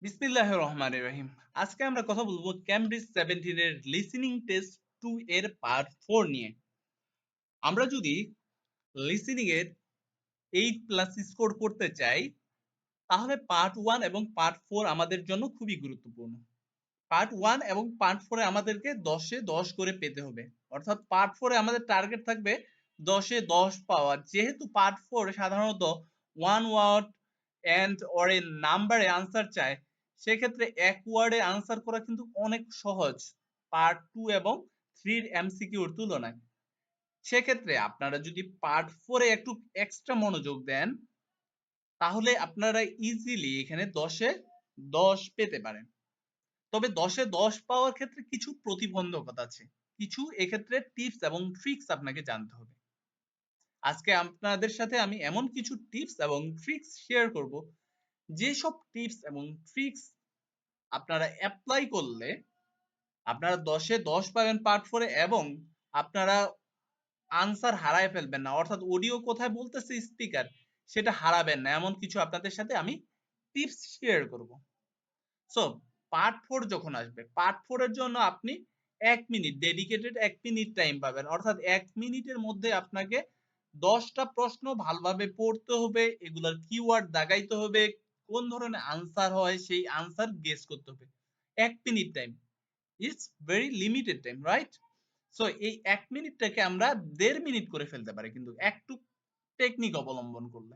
বিসমিল্লাহির রহমানির রহিম। আজকে আমরা কথা বলবো ক্যামব্রিজ 17 এর লিসেনিং টেস্ট 2 এর পার্ট 4 নিয়ে। আমরা যদি লিসেনিং এর 8 প্লাস স্কোর করতে চাই তাহলে পার্ট 1 এবং পার্ট 4 আমাদের জন্য খুবই গুরুত্বপূর্ণ। পার্ট 1 এবং পার্ট 4 এ আমাদেরকে 10 এ 10 করে পেতে হবে। অর্থাৎ পার্ট 4 এ আমাদের টার্গেট থাকবে 10 এ 10 পাওয়ার। যেহেতু পার্ট 4 সাধারণত 1 ওয়ার্ড এন্ড অর এ নাম্বারে আনসার চায়, সেক্ষেত্রে এক ওয়ার্ডে আনসার করা কিন্তু অনেক সহজ পার্ট 2 এবং 3 এর এমসিকিউর তুলনায়। সেক্ষেত্রে আপনারা যদি পার্ট 4 এ একটু এক্সট্রা মনোযোগ দেন তাহলে আপনারা ইজিলি এখানে 10 এ 10 পেতে পারেন। তবে 10 এ 10 পাওয়ার ক্ষেত্রে কিছু প্রতিবন্ধকতা আছে। কিছু এক্ষেত্রে টিপস এবং ট্রিক্স আপনাকে জানতে হবে। আজকে আপনাদের সাথে আমি এমন কিছু টিপস এবং ট্রিক্স শেয়ার করব, যেসব টিপস এবং ট্রিক্স আপনারা এপ্লাই করলে আপনারা 10 এ 10 পাবেন পার্ট 4 এ এবং আপনারা আনসার হারায় ফেলবেন না। অর্থাৎ অডিও কোথায় বলতেছে স্পিকার সেটা হারাবেন না। এমন কিছু আপনাদের সাথে আমি টিপস শেয়ার করব। সো পার্ট 4 যখন আসবে, পার্ট 4 এর জন্য আপনি 1 মিনিট ডেডিকেটেড 1 মিনিট টাইম পাবেন। অর্থাৎ 1 মিনিটের মধ্যে আপনাকে 10টা প্রশ্ন ভালোভাবে পড়তে হবে, এগুলার কিওয়ার্ড দাগাইতে হবে, কোন ধরনের আনসার হয় সেই আনসার গেস করতে হবে। 1 minute time. It's very limited time, right? So এই 1 মিনিটটাকে আমরা 1.5 মিনিট করে ফেলতে পারি কিন্তু একটু টেকনিক অবলম্বন করলে।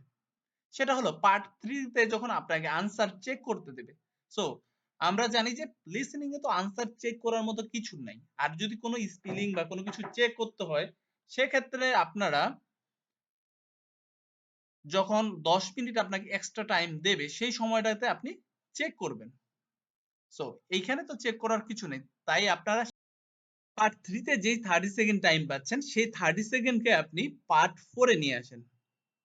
সেটা হলো পার্ট 3 তে যখন আপনাকে আনসার চেক করতে দেবে। সো আমরা জানি যে লিসেনিং এ তো আনসার চেক করার মতো কিছু নাই। আর যদি কোনো স্পেলিং বা কোনো কিছু চেক করতে হয় সেক্ষেত্রে আপনারা যখন 10 মিনিট আপনাকে এক্সট্রা টাইম দেবে সেই সময়টাতে আপনি চেক করবেন। সো এইখানে তো চেক করার কিছু নেই। তাই আপনারা পার্ট 3 তে যেই 30 সেকেন্ড টাইম পাচ্ছেন সেই 30 সেকেন্ডকে আপনি পার্ট 4 এ নিয়ে আসেন।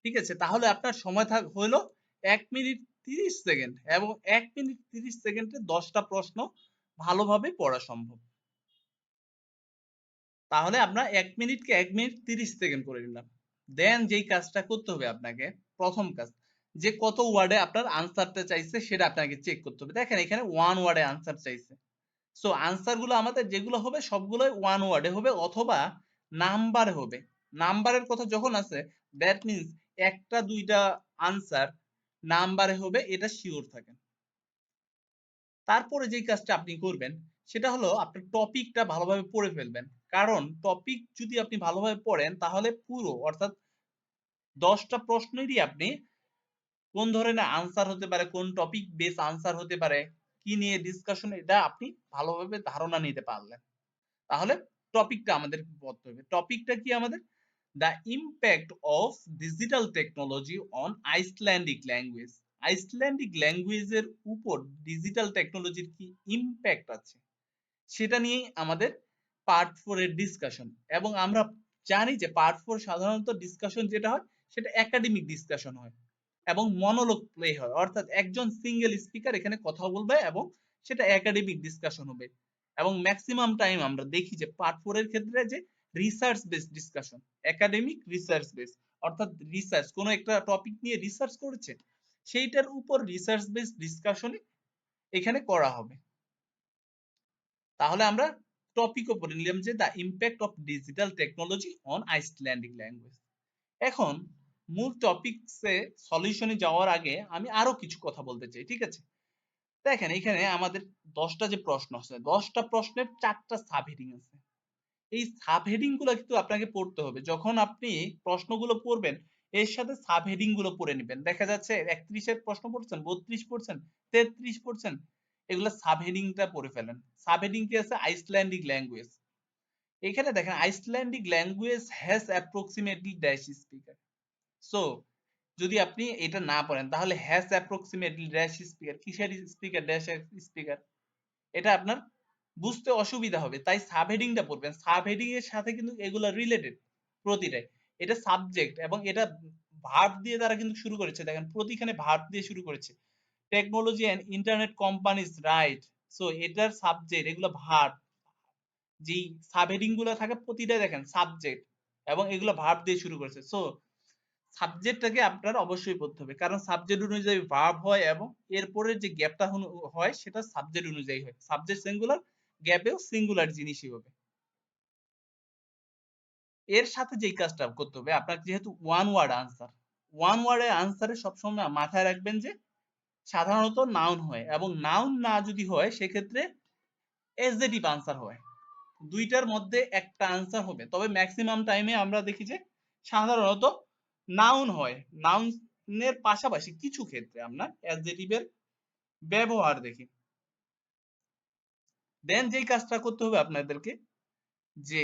ঠিক আছে? তাহলে আপনার সময় হলো 1 মিনিট 30 সেকেন্ড এবং 1 মিনিট 30 সেকেন্ডে 10টা প্রশ্ন ভালোভাবে পড়া সম্ভব। তাহলে আমরা 1 মিনিটকে 1 মিনিট 30 সেকেন্ড করে নিলাম। দেন যেই কাজটা করতে হবে আপনাকে, প্রথম কাজ যে কত ওয়ার্ডে আপনার আনসারটা চাইছে সেটা আপনাকে চেক করতে হবে। দেখেন এখানে 1 ওয়ার্ডে আনসার চাইছে। সো আনসার গুলো আমাদের যেগুলো হবে সবগুলোই 1 ওয়ার্ডে হবে অথবা নাম্বারে হবে। নাম্বারের কথা যখন আসে দ্যাট মিন্স একটা দুইটা আনসার নাম্বারে হবে, এটা শিওর থাকেন। তারপরে যেই কাজটা আপনি করবেন সেটা হলো আপনার টপিকটা ভালোভাবে পড়ে ফেলবেন। কারণ টপিক যদি আপনি ভালোভাবে পড়েন তাহলে পুরো অর্থাৎ 10টা প্রশ্নেরই আপনি কোন ধরনের আনসার হতে পারে, কোন টপিক বেস আনসার হতে পারে, কি নিয়ে ডিসকাশন, এটা আপনি ভালোভাবে ধারণা নিতে পারলেন। তাহলে টপিকটা আমাদের পড়তে হবে। টপিকটা কি আমাদের? The impact of digital technology on Icelandic language. Icelandic ল্যাঙ্গুয়েজের উপর ডিজিটাল টেকনোলজির কি ইম্প্যাক্ট আছে সেটা নিয়েই আমাদের পার্ট 4 এর ডিসকাশন। এবং আমরা জানি যে পার্ট 4 সাধারণত ডিসকাশন যেটা হয় সেটা একাডেমিক ডিসকাশন হয় এবং মনোলগ প্লে হয়। অর্থাৎ একজন সিঙ্গেল স্পিকার এখানে কথা বলবে এবং সেটা একাডেমিক ডিসকাশন হবে। এবং ম্যাক্সিমাম টাইম আমরা দেখি যে পার্ট 4 এর ক্ষেত্রে যে research based discussion, academic research base, অর্থাৎ রিসার্চ কোনো একটা টপিক নিয়ে রিসার্চ করেছে সেইটার উপর রিসার্চ বেসড ডিসকাশনে এখানে করা হবে। তাহলে আমরা টপিকও পড়ে নিলাম যে the impact of digital technology on Icelandic language. এখন মূল টপিকসে সলিউশনে যাওয়ার আগে আমি আরো কিছু কথা বলতে চাই। ঠিক আছে? দেখেন এখানে আমাদের 10টা যে প্রশ্ন আছে 10টা প্রশ্নের 4টা সাব হেডিং আছে। এই সাব হেডিং গুলো কিন্তু আপনাকে পড়তে হবে। যখন আপনি প্রশ্নগুলো পড়বেন এর সাথে সাব হেডিং গুলো পড়ে নেবেন। দেখা যাচ্ছে 31 এর প্রশ্ন পড়ছেন, 32 পড়ছেন, 33 পড়ছেন, এগুলো সাব হেডিংটা পড়ে ফেলেন। সাব হেডিং কি আছে? Icelandic language. এখানে দেখেন Icelandic language has approximately dash speaker. So যদি আপনি এটা না পড়েন তাহলে হ্যাজ অ্যাপ্রক্সিমেটলি ড্যাশ স্পিকার, কিসের স্পিকার, ড্যাশ স্পিকার, এটা আপনার বুঝতে অসুবিধা হবে। তাই সাব হেডিংটা পড়বেন। সাব হেডিং এর সাথে কিন্তু এগুলো রিলেটেড প্রতিটাই। এটা সাবজেক্ট এবং এটা ভার্ব দিয়ে তারা কিন্তু শুরু করেছে। দেখেন প্রতিখানে ভার্ব দিয়ে শুরু করেছে। Technology and internet companies, right? So এটার সাবজেক্ট, এগুলো ভার্ব। যেই সাব হেডিং গুলো থাকে প্রতিটাই দেখেন সাবজেক্ট এবং এগুলো ভার্ব দিয়ে শুরু করেছে। সো সাবজেক্টটাকে আপনার অবশ্যই পড়তে হবে, কারণ সাবজেক্ট অনুযায়ী ভার্ব হয় এবং এরপরে যে গ্যাপটা হয় সেটা সাবজেক্ট অনুযায়ী হয়। সাবজেক্ট সিঙ্গুলার, গ্যাপেও সিঙ্গুলার জিনিসই হবে। এর সাথে যেই কাজটা করতে হবে আপনার, যেহেতু ওয়ান ওয়ার্ড আনসার, ওয়ান ওয়ার্ডের আনসারে সবসময় মাথায় রাখবেন যে সাধারণত নাউন হয়, এবং নাউন না যদি হয় সেক্ষেত্রে এসজেটিভ আনসার হয়। দুইটার মধ্যে একটা আনসার হবে, তবে ম্যাক্সিমাম টাইমে আমরা দেখি যে সাধারণত নাউন হয়। নাউনের পাশাপাশি কিছু ক্ষেত্রে আমরা অ্যাডজেটিভের ব্যবহার দেখি। দেন যেই কাজটা করতে হবে আপনাদেরকে, যে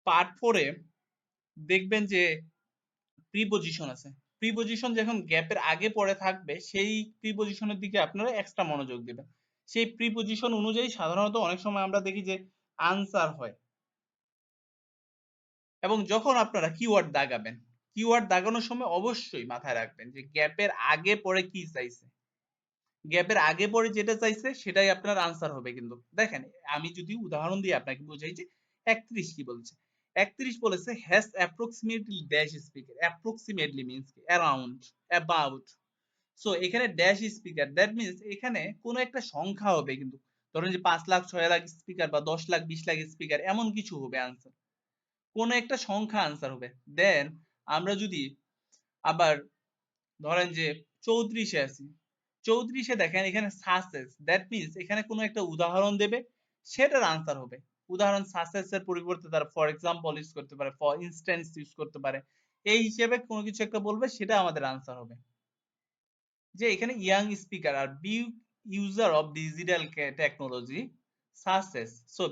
পার্ট 4 এ দেখবেন যে প্রিপজিশন আছে। প্রিপজিশন যখন গ্যাপের আগে পরে থাকবে সেই প্রিপজিশনের দিকে আপনারা এক্সট্রা মনোযোগ দিবেন। সেই প্রিপজিশন অনুযায়ী সাধারণত অনেক সময় আমরা দেখি যে আনসার হয়। এবং যখন আপনারা কিওয়ার্ড দাগাবেন, কিওয়ার্ড দাগানোর সময় অবশ্যই মাথায় রাখবেন যে গ্যাপের আগে পরে কি চাইছে। গ্যাপের আগে পরে যেটা চাইছে সেটাই আপনার আনসার হবে। কিন্তু দেখেন, আমি যদি উদাহরণ দিয়ে আপনাকে বোঝাই যে 31 কি বলছে। 31 বলেছে has approximately dash speaker. Approximately means কি? Around, about. সো এখানে ড্যাশ স্পিকার, দ্যাট মিন্স এখানে কোনো একটা সংখ্যা হবে। কিন্তু ধরেন যে 5 লাখ 6 লাখ স্পিকার বা 10 লাখ 20 লাখ স্পিকার, এমন কিছু হবে আনসার। কোনো একটা সংখ্যা আনসার হবে। দেন আমরা যদি আবার ধরেন যে 34 এ আছি, 34 এ দেখেন এখানে সাসেস, দ্যাট মিন্স এখানে কোনো একটা উদাহরণ দেবে, সেটার আনসার হবে। উদাহরণ সাসেস এর পরিবর্তে তারা ফর এক্সাম্পল ইউজ করতে পারে, ফর ইনস্ট্যান্স ইউজ করতে পারে। এই হিসেবে কোনো কিছু একটা বলবে, সেটা আমাদের আনসার হবে। যে এখানে young speaker are big user of digital technology সাসেস। So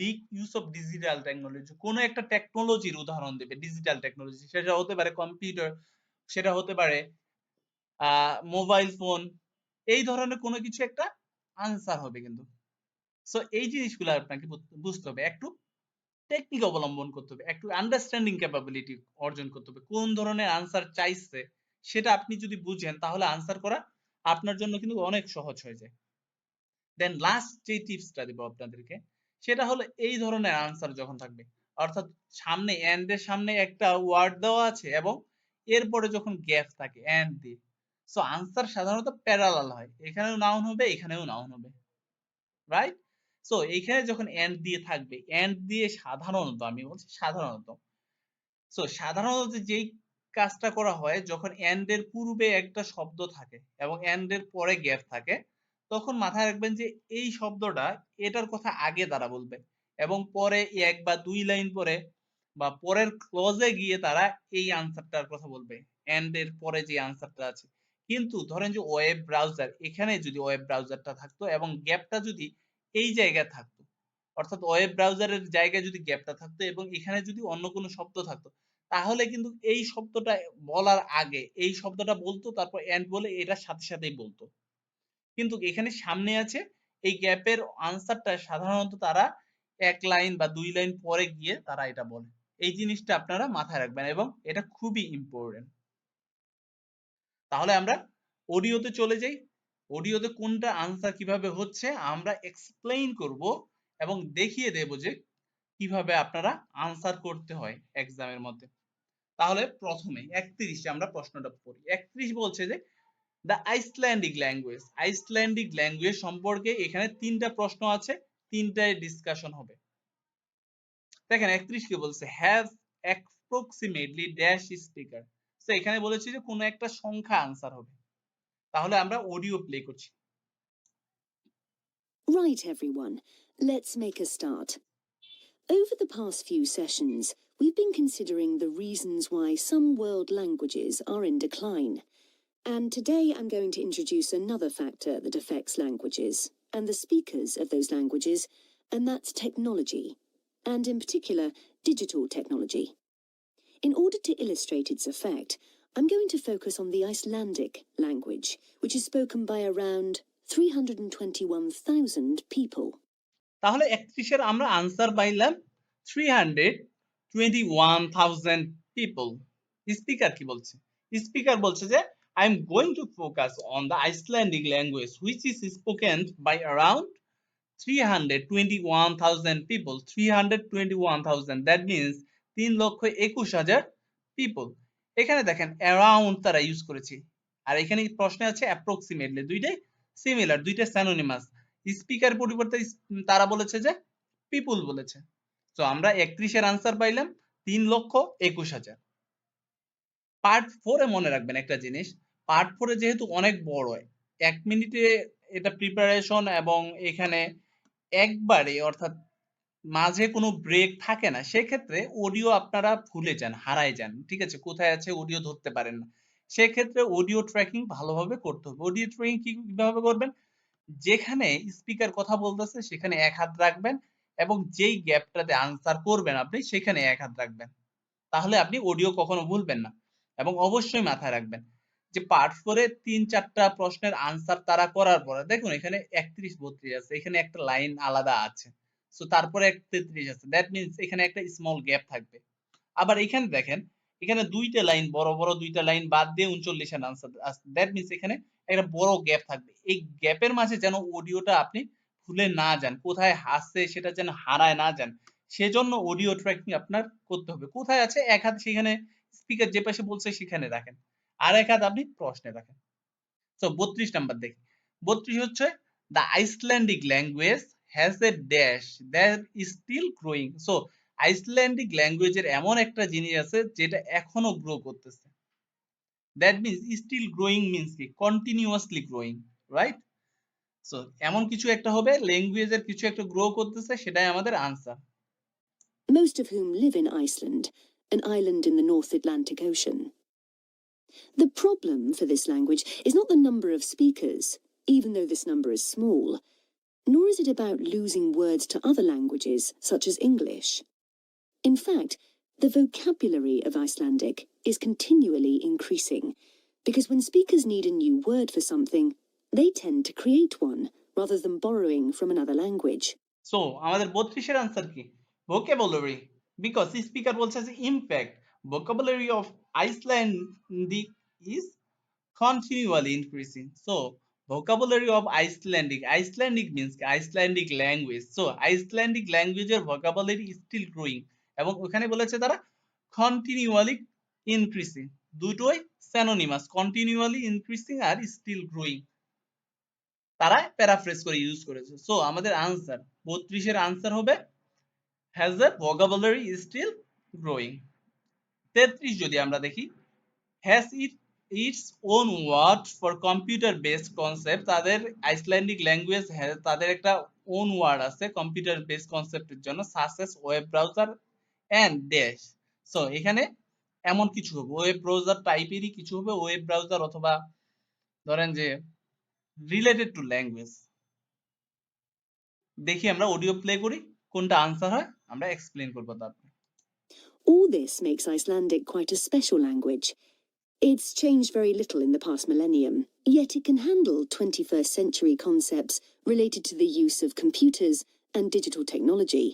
big use of digital technology, কোন একটা টেকনোলজির উদাহরণ দেবে, ডিজিটাল টেকনোলজি। সেটা হতে পারে কম্পিউটার, সেটা হতে পারে মোবাইল ফোন, এই ধরনের কোনো কিছু একটা আনসার হবে কিন্তু। সো এই জিনিসগুলো আপনাকে বুঝতে হবে, একটু টেকনিক অবলম্বন করতে হবে, একটু আন্ডারস্ট্যান্ডিং ক্যাপাবিলিটি অর্জন করতে হবে। কোন ধরনের আনসার চাইছে সেটা আপনি যদি বুঝেন, তাহলে আনসার করা আপনার জন্য কিন্তু অনেক সহজ হয়ে যায়। দেন লাস্ট যে টিপসটা দিব আপনাদেরকে, সেটা হলো এই ধরনের আনসার যখন থাকবে, অর্থাৎ সামনে এন্ড এর সামনে একটা ওয়ার্ড দেওয়া আছে এবং এরপরে যখন গ্যাপ থাকে এন্ড দিয়ে, সো আনসার সাধারণত প্যারালাল হয়। এখানেও নাউন হবে, এখানেও নাউন হবে, রাইট? সো এইখানে যখন এন্ড দিয়ে থাকবে, এন্ড দিয়ে সাধারণত, আমি বলছি সাধারণত, সো সাধারণত যেই কাজটা করা হয়, যখন এন্ড এর পূর্বে একটা শব্দ থাকে এবং এন্ড এর পরে গ্যাপ থাকে, তখন মাথায় রাখবেন যে এই শব্দটা এটার কথা আগে তারা বলবে এবং পরে এক বা দুই লাইন পরে বা পরের ক্লজে গিয়ে তারা এই আনসারটার কথা বলবে, এন্ড এর পরে যে আনসারটা আছে। কিন্তু ধরেন যে ওয়েব ব্রাউজার, এখানে যদি ওয়েব ব্রাউজারটা থাকতো এবং গ্যাপটা যদি এই জায়গায় থাকতো, অর্থাৎ ওয়েব ব্রাউজারের জায়গায় যদি গ্যাপটা থাকতো এবং এখানে যদি অন্য কোনো শব্দ থাকতো, তাহলে কিন্তু এই শব্দটা বলার আগে এই শব্দটা বলতো, তারপর এন্ড বলে এটার সাথে সাথেই বলতো। কিন্তু এখানে সামনে আছে, এই গ্যাপের আনসারটা সাধারণত তারা এক লাইন বা দুই লাইন পরে গিয়ে তারা এটা বলে। এই জিনিসটা আপনারা মাথায় রাখবেন এবং এটা খুবই ইম্পর্টেন্ট। তাহলে আমরা অডিওতে চলে যাই। অডিওতে কোনটা আনসার কিভাবে হচ্ছে আমরা এক্সপ্লেইন করব এবং দেখিয়ে দেব যে কিভাবে আপনারা আনসার করতে হয় এক্সামের মধ্যে। তাহলে প্রথমে 31 আমরা প্রশ্নটা পড়ি। 31 বলছে যে the Icelandic language. Icelandic language সম্পর্কে এখানে তিনটা প্রশ্ন আছে, তিনটায় ডিসকাশন হবে। দেখেন 31 কি বলছে, হ্যাভ অ্যাপ্রক্সিমেটলি ড্যাশ স্পিকার। তো এখানে বলেছি যে কোনো একটা সংখ্যা আনসার হবে। তাহলে আমরা অডিও প্লে করছি। Right, everyone, let's make a start. Over the past few sessions, we've been considering the reasons why some world languages are in decline. And today I'm going to introduce another factor that affects languages and the speakers of those languages, and that's technology, and in particular, digital technology. In order to illustrate its effect, I'm going to focus on the Icelandic language, which is spoken by around 321,000 people. তাহলে 31 এর আমরা answer পাইলাম 321,000 people. Speaker কি বলছে? Speaker বলছে যে I am going to focus on the Icelandic language which is spoken by around 321,000 people. 321,000, that means 3,21,000 people. এখানে দেখেন অ্যারাউন্ড তারা ইউজ করেছে, আর এখানে প্রশ্নে আছে অ্যাপ্রক্সিমেটলি, দুইটাই সিমিলার, দুইটা স্যানোনিমাস। স্পিকার পরিবর্তে তারা বলেছে যে পিপুল বলেছে। তো আমরা 31 এর আনসার পাইলাম 3,21,000। পার্ট 4 এ মনে রাখবেন একটা জিনিস, পার্ট 4 এ যেহেতু অনেক বড় হয়, 1 মিনিটে এটা প্রিপারেশন, এবং এখানে একবারে অর্থাৎ মাঝে কোনো ব্রেক থাকে না, সেক্ষেত্রে অডিও আপনারা ভুলে যান, হারায় যান, ঠিক আছে, কোথায় আছে অডিও ধরতে পারেন না। সেক্ষেত্রে অডিও ট্র্যাকিং ভালোভাবে করতে হবে। অডিও ট্র্যাকিং কিভাবে করবেন? যেখানে স্পিকার কথা বলতেছে সেখানে এক হাত রাখবেন, এবং যেই গ্যাপটাতে আনসার করবেন আপনি সেখানে এক হাত রাখবেন, তাহলে আপনি অডিও কখনো ভুলবেন না। এবং অবশ্যই মাথায় রাখবেন যে পার্ট 4 এ 3-4টা প্রশ্নের আনসার তারা করার পরে দেখুন এখানে 31-32 আছে, এখানে একটা লাইন আলাদা আছে, সো তারপরে 33 আছে, দ্যাট মিন্স এখানে একটা স্মল গ্যাপ থাকবে। আবার এখানে দেখেন, এখানে দুইটা লাইন, বড় বড় দুইটা লাইন বাদ দিয়ে 39 এর আনসার আসছে, দ্যাট মিন্স এখানে একটা বড় গ্যাপ থাকবে। এই গ্যাপের মাঝে যেন অডিওটা আপনি ভুলে না যান, কোথায় আসছে সেটা যেন হারায় না যান, সেজন্য অডিও ট্র্যাকিং আপনার করতে হবে। কোথায় আছে এক হাত সেখানে, স্পিকার যে পাশে বলছে সেখানে রাখেন, আর এক হাত আপনি প্রশ্নে রাখেন। সো 32 নাম্বার দেখি। 32 হচ্ছে the Icelandic language has a dash that is still growing. So Icelandic ল্যাঙ্গুয়েজের এমন একটা জিনিস আছে যেটা এখনো গ্রো করতেছে। That means still growing means কি? Continuously growing, right? সো এমন কিছু একটা হবে, ল্যাঙ্গুয়েজের কিছু একটা গ্রো করতেছে, সেটাই আমাদের answer. Most of whom live in Iceland, an island in the North Atlantic Ocean. The problem for this language is not the number of speakers, even though this number is small, nor is it about losing words to other languages, such as English. In fact, the vocabulary of Icelandic is continually increasing, because when speakers need a new word for something, they tend to create one, rather than borrowing from another language. So আমাদের 32 এর answer কি? Vocabulary, because speaker বলছে যে impact vocabulary of Icelandic is continually increasing. So vocabulary of Icelandic, Icelandic means Icelandic language. So Icelandic language এর vocabulary is still growing, এবং ওখানে বলেছে তারা continually increasing, দুটোই synonymous, continually increasing আর still growing, তারা paraphrase করে ইউজ করেছে। So আমাদের আনসার 32 এর আনসার হবে has a vocabulary is still growing। 33 যদি আমরা দেখি, has its own word for computer based concept। তাদের আইসল্যান্ডিক ল্যাঙ্গুয়েজ তাদের একটা ওন ওয়ার্ড আছে কম্পিউটার বেসড কনসেপ্টের জন্য, such as web browser and dash. So এখানে এমন কিছু হবে, ওয়েব ব্রাউজার টাইপেরই কিছু হবে, ওয়েব ব্রাউজার অথবা ধরেন যে রিলেটেড টু ল্যাঙ্গুয়েজ। দেখি আমরা অডিও প্লে করি, কোনটা আনসার হয় আমরা এক্সপ্লেইন করবো তারপর। All this makes Icelandic quite a special language. It's changed very little in the past millennium, yet it can handle 21st century concepts related to the use of computers and digital technology.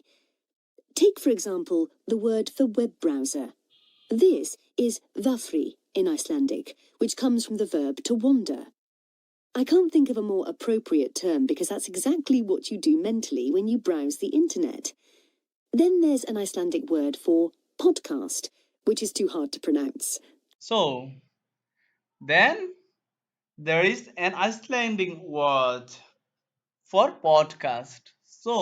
Take, for example, the word for web browser. This is vafri in Icelandic, which comes from the verb to wander. I can't think of a more appropriate term because that's exactly what you do mentally when you browse the internet. Then there's an Icelandic word for podcast, which is too hard to pronounce. So then there is an Icelandic word for podcast. So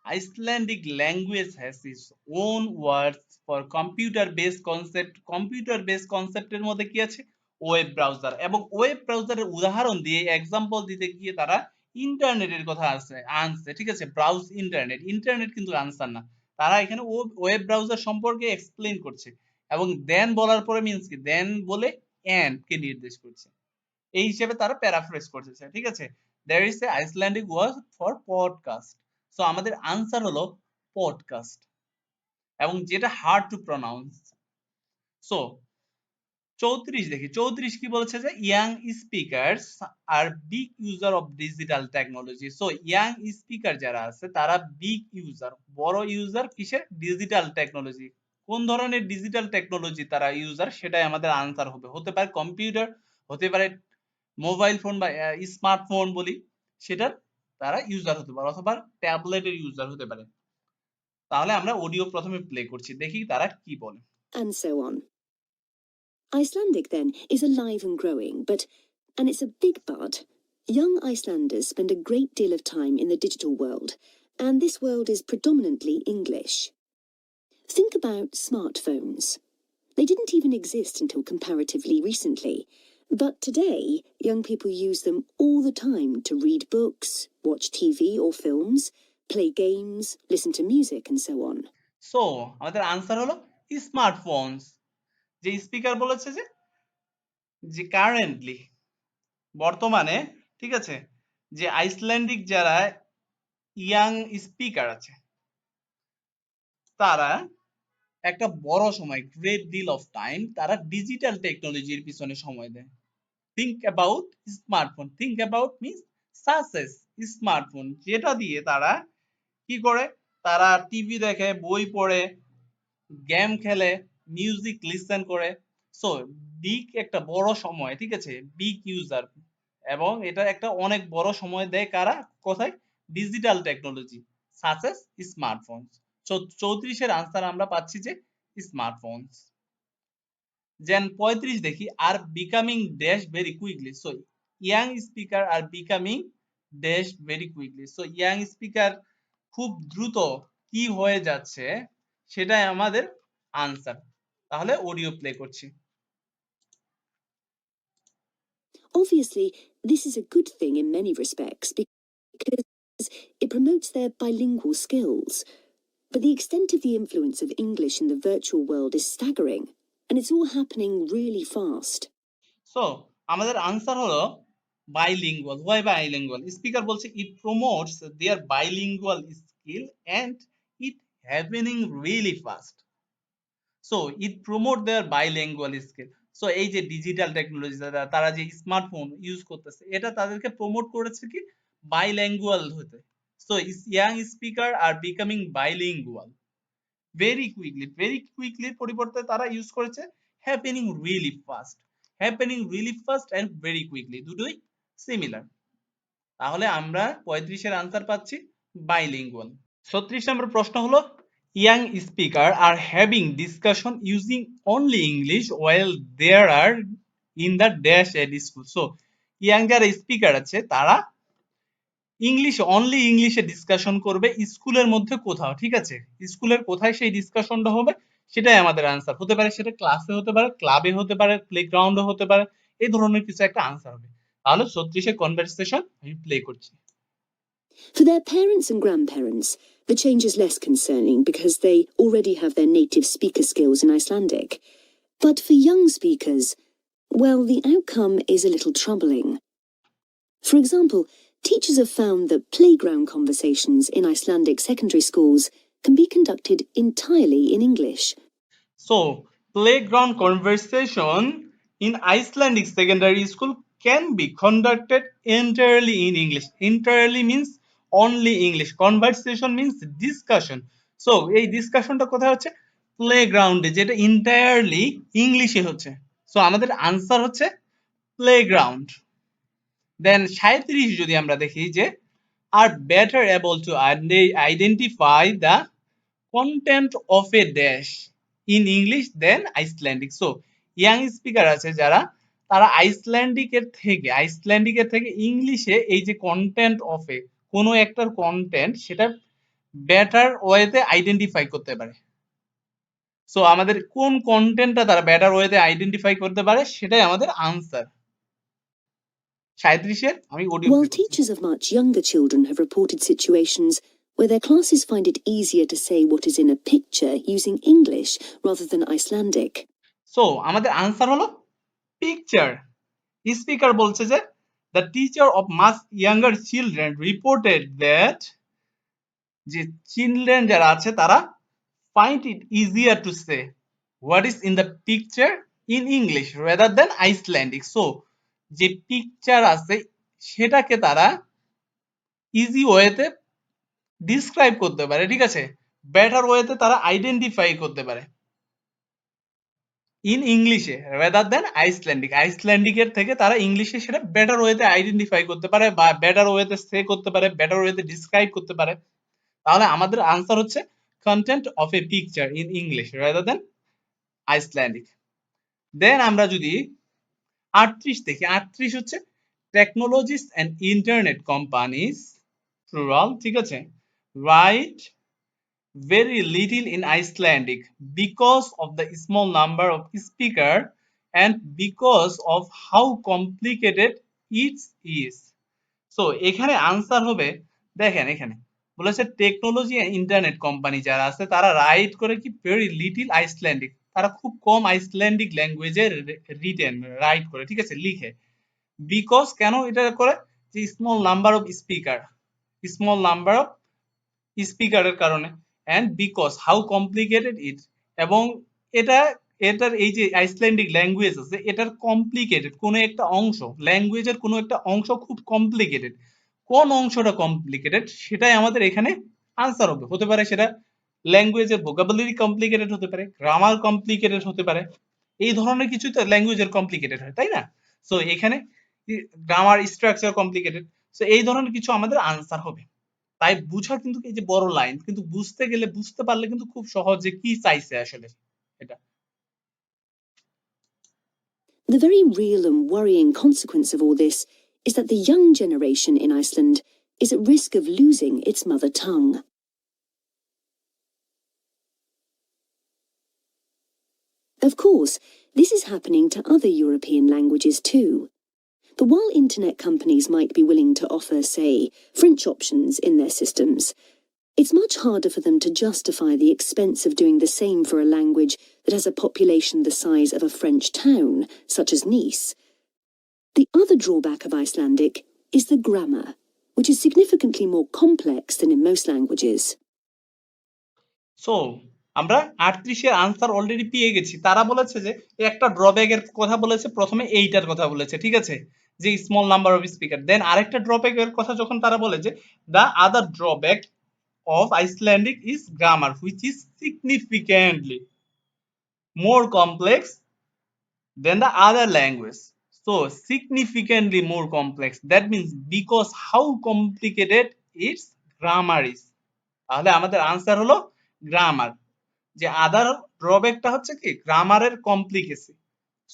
Icelandic language has its own words for computer based concept. Computer based concept এর মধ্যে কি আছে? Web browser, এবং web ব্রাউজারের উদাহরণ দিয়ে example দিতে গিয়ে তারা ইন্টারনেটের কথা আনছে, ঠিক আছে, ব্রাউজ ইন্টারনেট, ইন্টারনেট কিন্তু আনসার না, তারা এখানে ওয়েব ব্রাউজার সম্পর্কে এক্সপ্লেইন করছে, এবং দেন বলার পরে মিন্স কি, দেন বলে এন্ড কে নির্দেশ করছে, এই হিসেবে তারা প্যারাফ্রেজ করতেছে, ঠিক আছে। there is a Icelandic word for podcast। So আমাদের আনসার হলো পডকাস্ট, এবং যেটা হার্ড টু প্রনাউন্স। সো 34 দেখি, 34 কি বলছে যে young speakers are big user of digital technology. So young speaker যারা আছে তারা বিগ ইউজার, বড় ইউজার কিসের? Digital technology. কোন ধরনের ডিজিটাল টেকনোলজি তারা ইউজার, সেটাই আমাদের আনসার হবে। হতে পারে কম্পিউটার, হতে পারে মোবাইল ফোন বা স্মার্টফোন বলি, সেটার তারা ইউজার হতে পারে, অথবা ট্যাবলেটের ইউজার হতে পারে। তাহলে আমরা অডিও প্রথমে প্লে করছি, দেখি তারা কি বলে। And so on. Icelandic, then, is alive and growing, and it's a big but, young Icelanders spend a great deal of time in the digital world, and this world is predominantly English. Think about smartphones. They didn't even exist until comparatively recently, but today young people use them all the time to read books, watch TV or films, play games, listen to music, and so on. So আমাদের answer হলো smartphones. যে speaker বলেছে যে currently বর্তমানে, ঠিক আছে, যে Icelandic যারা ইয়াং স্পিকার আছে তারা একটা বড় সময়, গ্রেট ডিল অফ টাইম, তারা ডিজিটাল টেকনোলজির পিছনে সময় দেয়। Think about smartphone, think about means success smartphone, যেটা দিয়ে তারা কি করে, তারা টিভি দেখে, বই পড়ে, গেম খেলে, মিউজিক লিসেন করে। সো বিগ একটা বড় সময়, ঠিক আছে, বিগ ইউজার, এবং এটা একটা অনেক বড় সময় দেয় কারা, কোথায়, digital technology success smartphones. So 34-এর আনসার আমরা পাচ্ছি যে স্মার্টফোনস। যেন 35 দেখি, are becoming dash very quickly. So young speaker are becoming dash very quickly. So young speaker খুব দ্রুত কি হয়ে যাচ্ছে, সেটাই আমাদের আনসার। তাহলে অডিও প্লে করছি। Obviously, this is a good thing in many respects because it promotes their bilingual skills. But the extent of the influence of English in the virtual world is staggering, and it's all happening really fast. So আমাদের answer হলো bilingual. Why bilingual? Speaker বলছে it promotes their bilingual skill and it happening really fast. So it promote their bilingual skill. So এই যে digital technology, তারা যে smartphone use করতেছে, এটা তাদেরকে প্রমোট করেছে কি বাইল্যাঙ্গুয়াল হতে। So young speaker are becoming bilingual very quickly. Very কুইকলির পরিবর্তে তারা ইউজ করেছে happening really fast. Happening really fast and very quickly, দুটোই সিমিলার। তাহলে আমরা 35-এর আনসার পাচ্ছি বাইলিঙ্গুয়াল। 36 নম্বর প্রশ্ন হলো, young speaker are having discussion using only English while there are in the dash at school. So young যারা speaker আছে তারা only ইংলিশে ডিসকাশন করবে স্কুলের মধ্যে কোথাও, ঠিক আছে, স্কুলের কোথায় সেই ডিসকাশনটা হবে সেটাই আমাদের আনসার হতে পারে। সেটা ক্লাসে হতে পারে, ক্লাবে হতে পারে, প্লেগ্রাউন্ডে হতে পারে, এই ধরনের কিছু একটা আনসার হবে। তাহলে 36-এ কনভারসেশন আমি প্লে করছি। For their parents and grandparents, the change is less concerning because they already have their native speaker skills in Icelandic. But for young speakers, well, the outcome is a little troubling. For example, teachers have found that playground conversations in Icelandic secondary schools can be conducted entirely in English. So, playground conversation in Icelandic secondary school can be conducted entirely in English. Entirely means only English. Conversation means discussion. So, এই ডিসকাশনটা কোথায় হচ্ছে? প্লেগ্রাউন্ডে, যেটা entirely ইংলিশে হচ্ছে। So আমাদের answer হচ্ছে playground. দেন 37 যদি আমরা দেখি যে আর better able to identify the content of a dash in English than Icelandic. So young speaker আছে যারা, তারা আইসল্যান্ডিকের থেকে ইংলিশে এই যে কন্টেন্ট অফ এ কোনো একটার কন্টেন্ট, সেটা বেটার ওয়েতে আইডেন্টিফাই করতে পারে। সো আমাদের কোন কন্টেন্টটা তারা বেটার ওয়েতে আইডেন্টিফাই করতে পারে সেটাই আমাদের আনসার। 37-এর আমি অডিও প্লে While করছি। teachers of much younger children have reported situations where their classes find it easier to say what is in a picture using English rather than Icelandic. So আমাদের answer হলো picture. Speaker বলছে যে the teacher of much younger children reported that যে children যারা আছে তারা find it easier to say what is in the picture in English rather than Icelandic. So যে picture আছে সেটাকে তারা ইজি ওয়েতে ডিসক্রাইব করতে পারে, ঠিক আছে, বেটার ওয়েতে তারা আইডেন্টিফাই করতে পারে ইন ইংলিশে রেদার দেন আইসল্যান্ডিক। আইসল্যান্ডিকের থেকে তারা ইংলিশে সেটা বেটার ওয়েতে আইডেন্টিফাই করতে পারে, বা বেটার ওয়েতে সে করতে পারে, বেটার ওয়েতে ডিসক্রাইব করতে পারে। তাহলে আমাদের আনসার হচ্ছে content of a picture in English rather than Icelandic. Then আমরা যদি 38 দেখি, 38 হচ্ছে technologies and internet companies plural, ঠিক আছে, right very little in Icelandic because of the small number of speaker and because of how complicated it is. So এখানে answer হবে, দেখেন এখানে বলেছে টেকনোলজি ইন্টারনেট কোম্পানি যারা আছে তারা রাইট করে কি ভেরি লিটিল আইসল্যান্ডিক, তারা খুব কম আইসল্যান্ডিক ল্যাঙ্গুয়েজে রিটেন রাইট করে, ঠিক আছে, লিখে। বিকজ কেন এটা করে, যে small number of speaker, small number of স্পিকারের কারণে, অ্যান্ড বিকজ হাউ কমপ্লিকেটেড ইট, এবং এটা এটার এই যে আইসল্যান্ডিক ল্যাঙ্গুয়েজ আছে এটার কমপ্লিকেটেড কোনো একটা অংশ, ল্যাঙ্গুয়েজের কোনো একটা অংশ খুব কমপ্লিকেটেড, কোন অংশটা কমপ্লিকেটেড সেটাই আমাদের এখানে আনসার হবে। হতে পারে সেটা ল্যাঙ্গুয়েজের ভোকাবুলারি কমপ্লিকেটেড হতে পারে, গ্রামার কমপ্লিকেটেড হতে পারে, এই ধরনের কিছু তো ল্যাঙ্গুয়েজের কমপ্লিকেটেড হয়, তাই না? সো এখানে গ্রামার স্ট্রাকচার কমপ্লিকেটেড, সো এই ধরনের কিছু আমাদের আনসার হবে। তাই বুঝা কিন্তু এই যে বড় লাইন, কিন্তু বুঝতে গেলে বুঝতে পারলে কিন্তু খুব সহজে কি চাইছে আসলে এটা। The very real and worrying consequence of all this is that the young generation in Iceland is at risk of losing its mother tongue. Of course, this is happening to other European languages too. But while internet companies might be willing to offer, say, French options in their systems, it's much harder for them to justify the expense of doing the same for a language that has a population the size of a French town, such as Nice. The other drawback of Icelandic is the grammar, which is significantly more complex than in most languages. So আমরা 38 এর answer already পেয়ে গেছি। তারা বলেছে যে একটা drawback এর কথা বলেছে, প্রথমে এইটার কথা বলেছে, ঠিক আছে, যে স্মল নাম্বার অফ স্পিকার। দেন আরেকটা ড্রব্যাক এর কথা যখন তারা বলে যে the other drawback of Icelandic is grammar which is significantly more complex than the other language. So significantly more complex. That means because how complicated its grammar is. তাহলে আমাদের answer হলো গ্রামার, যে আদার ড্রব্যাকটা হচ্ছে কি গ্রামারের কমপ্লিকেসি।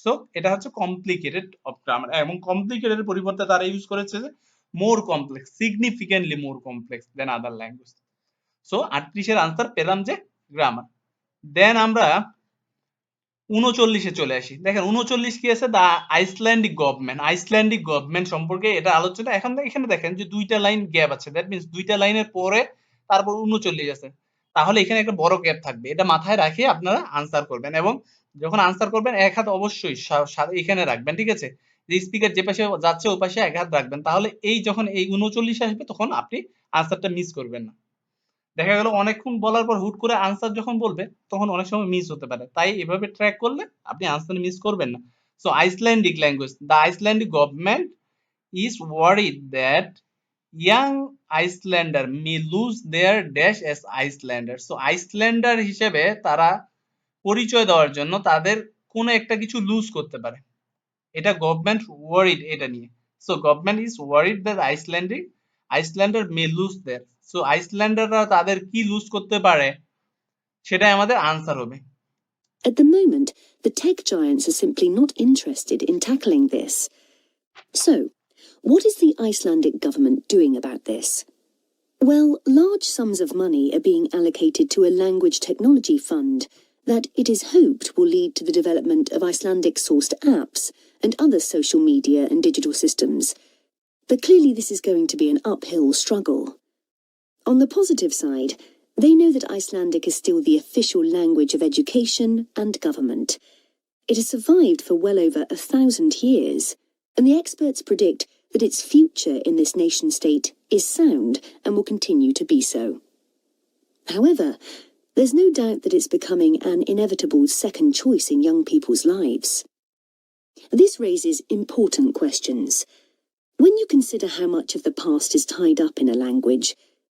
সো এটা হচ্ছে complicated of grammar, এবং কমপ্লিকেটেড পরিবর্তে তারা ইউজ করেছে যে more complex, significantly more complex than other language. So 38 এর আনসার পেলাম যে গ্রামার। দেন আমরা 39 চলে আসি। দেখেন 39 কি আছে, দা আইসল্যান্ডিক গভর্নমেন্ট, আইসল্যান্ডিক গভর্নমেন্ট সম্পর্কে এটা আলোচনা। এখন এখানে দেখেন যে দুইটা লাইন গ্যাপ আছে, দ্যাট মিন্স দুইটা লাইনের পরে তারপর 39 আছে, তাহলে এখানে একটা বড় গ্যাপ থাকবে, এটা মাথায় রাখে আপনারা আনসার করবেন, এবং যখন আনসার করবেন এক হাত অবশ্যই এখানে রাখবেন, ঠিক আছে, যে স্পিকার যে পাশে যাচ্ছে ওই পাশে এক হাত রাখবেন, তাহলে এই যখন এই 39 আসবে তখন আপনি আনসারটা মিস করবেন না। দেখা গেল অনেকক্ষণ বলার পর হুট করে আনসার যখন বলবে তখন অনেক সময় মিস হতে পারে, তাই এভাবে ট্র্যাক করলে আপনি আনসার মিস করবেন না। So Icelandic language, the Icelandic government is worried that young Icelander may lose their dash S Icelander. So Icelander হিসেবে তারা পরিচয় দেওয়ার জন্য তাদের কোনো একটা কিছু লুজ করতে পারে, এটা গভর্নমেন্ট ওয়ারিড এটা নিয়ে। So government is worried that Icelander may lose their. So আইসল্যান্ডাররা তাদের কি লুজ করতে পারে সেটাই আমাদের আনসার হবে। At the moment, the tech giants are simply not interested in tackling this. So, what is the Icelandic government doing about this? Well, large sums of money are being allocated to a language technology fund that it is hoped will lead to the development of Icelandic-sourced apps and other social media and digital systems. But clearly this is going to be an uphill struggle. On the positive side, they know that Icelandic is still the official language of education and government. It has survived for well over 1,000 years, and the experts predict that its future in this nation-state is sound and will continue to be so. However, there's no doubt that it's becoming an inevitable second choice in young people's lives. This raises important questions. When you consider how much of the past is tied up in a language,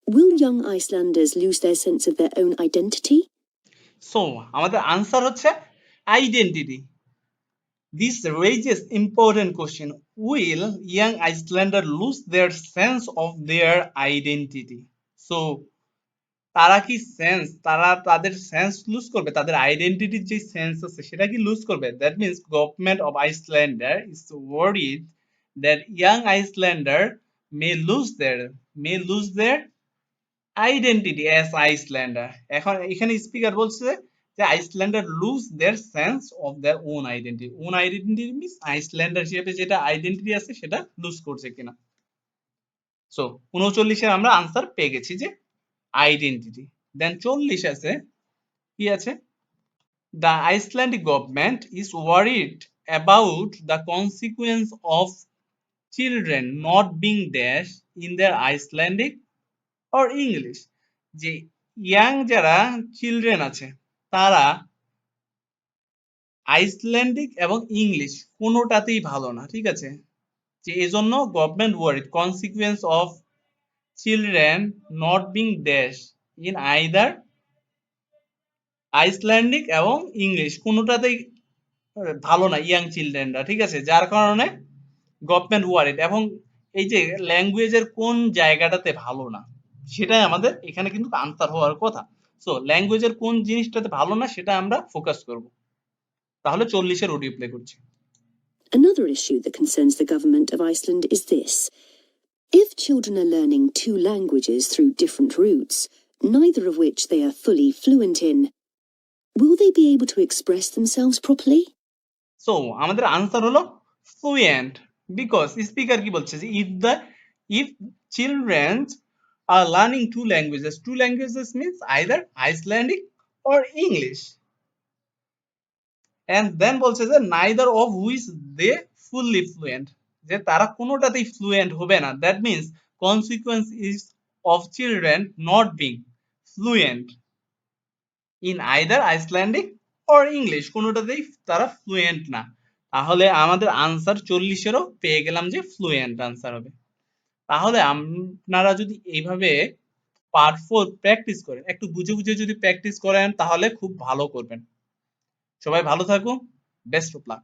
will young Icelanders lose their sense of their own identity? So আমাদের answer হচ্ছে identity. This raises important question. Will young Icelander lose their sense of their identity? So তারা কি sense, তারা তাদের sense loose করবে, তাদের আইডেন্টিটির যে sense আছে সেটা কি লুজ করবে? That means government of Icelander is worried that young Icelander may lose their identity as Icelander. এখন এখানে স্পিকার বলছে যে Icelander lose their sense of their own identity means Icelander হিসেবে যেটা আইডেন্টিটি আছে সেটা লুজ করছে কিনা। সো 39 আমরা আনসার পেয়ে গেছি যে আইডেন্টিটি। দেন 40 আছে, কি আছে? The Icelandic government is worried about the consequence of children not being dash in their Icelandic or English। যে ইয়াং যারা চিলড্রেন আছে তারা আইসল্যান্ডিক এবং ইংলিশ কোনোটাতেই ভালো না, ঠিক আছে? যে এজন্য government worried consequence of children not being dash in either Icelandic এবং ইংলিশ কোনোটাতেই ভালো না ইয়াং চিলড্রেনরা, ঠিক আছে? যার কারণে গভর্নমেন্ট ওয়ারিড, এবং এই যে ল্যাঙ্গুয়েজের কোন জায়গাটাতে ভালো না সেটাই আমাদের এখানে কিন্তু আনসার হওয়ার কথা। সো ল্যাঙ্গুয়েজের কোন জিনিসটাতে ভালো না সেটা আমরা ফোকাস করব। তাহলে 40-এর অডিও প্লে করছি। Another issue that concerns the government of Iceland is this. If children are learning two languages through different routes, neither of which they are fully fluent in, will they be able to express themselves properly? So আমাদের answer হলো fluent, because speaker কি বলছে যে if children are learning two languages means either Icelandic or English, and then বলছে যে neither of which they fully fluent, যে তারা কোনোটাতেই ফ্লুয়েন্ট হবে না। That means consequence is of children not being fluent in either Icelandic or English, কোনোটাতেই তারা fluent না। তাহলে আমাদের আনসার 40-এরও পেয়ে গেলাম যে ফ্লুয়েন্ট আনসার হবে। তাহলে আপনারা যদি এইভাবে পার্ট 4 প্র্যাকটিস করেন, একটু বুঝে বুঝে যদি প্র্যাকটিস করেন তাহলে খুব ভালো করবেন। সবাই ভালো থাকুন, বেস্ট অফ লাক।